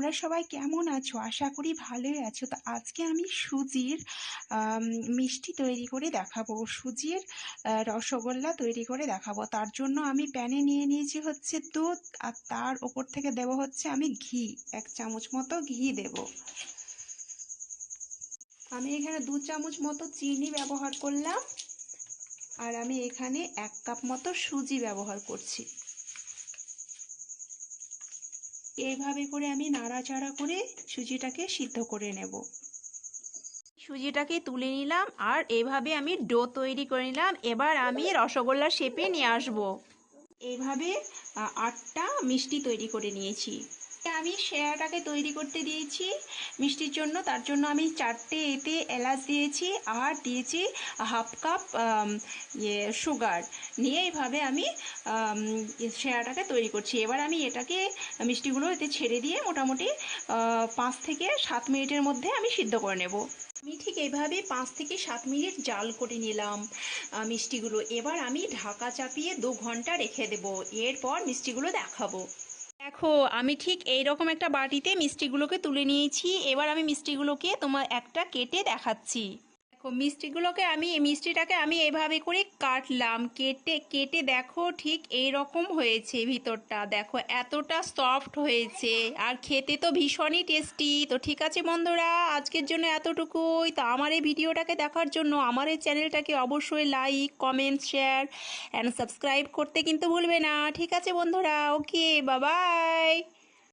তোমরা সবাই কেমন আছো? আশা করি ভালোই আছো। তো আজকে আমি সুজির মিষ্টি তৈরি করে দেখাবো, সুজির রসগোল্লা তৈরি করে দেখাবো। তার জন্য আমি প্যানে নিয়ে নিয়েছি হচ্ছে দুধ, আর তার ওপর থেকে দেব হচ্ছে আমি ঘি, 1 চামচ মতো ঘি দেব। আমি এখানে 2 চামচ মতো চিনি ব্যবহার করলাম, আর আমি এখানে 1 কাপ মতো সুজি ব্যবহার করছি। এইভাবে করে আমি নাড়াচাড়া করে সুজিটাকে সিদ্ধ করে নেব। সুজিটাকে তুলে নিলাম আর এইভাবে আমি ডো তৈরি করে নিলাম। এবার আমি রসগোল্লার শেপে নিয়ে আসব। এইভাবে 8টা মিষ্টি তৈরি করে নিয়েছি। আমি সেরাটাকে তৈরি করতে দিয়েছি মিষ্টির জন্য। তার জন্য আমি 4টে এতে এলাচ দিয়েছি আর দিয়েছি 1/2 কাপ সুগার নিয়ে এইভাবে আমি সেরাটাকে তৈরি করছি। এবার আমি এটাকে মিষ্টিগুলো এতে ছেড়ে দিয়ে মোটামুটি 5 থেকে 7 মিনিটের মধ্যে আমি সিদ্ধ করে নেব। আমি ঠিক এইভাবে 5 থেকে 7 মিনিট জাল করে নিলাম মিষ্টিগুলো। এবার আমি ঢাকা চাপিয়ে 2 ঘন্টা রেখে দেব। এরপর মিষ্টিগুলো দেখাবো। দেখো, আমি ঠিক এইরকম একটা বাটিতে মিষ্টিগুলোকে তুলে নিয়েছি। এবার আমি মিষ্টিগুলোকে তোমার একটা কেটে দেখাচ্ছি। দেখো, মিষ্টিটাকে আমি এভাবে করে কাটলাম। কেটে কেটে দেখো ঠিক এই রকম হয়েছে। ভিতরটা দেখো এতটা সফট হয়েছে, আর খেতে তো ভীষণই টেস্টি। তো ঠিক আছে বন্ধুরা, আজকের জন্য এতটুকুই। তো আমার এই ভিডিওটাকে দেখার জন্য আমার এই চ্যানেলটাকে অবশ্যই like, comment, share and subscribe করতে কিন্তু ভুলবে না। ঠিক আছে বন্ধুরা, ওকে, বাই বাই।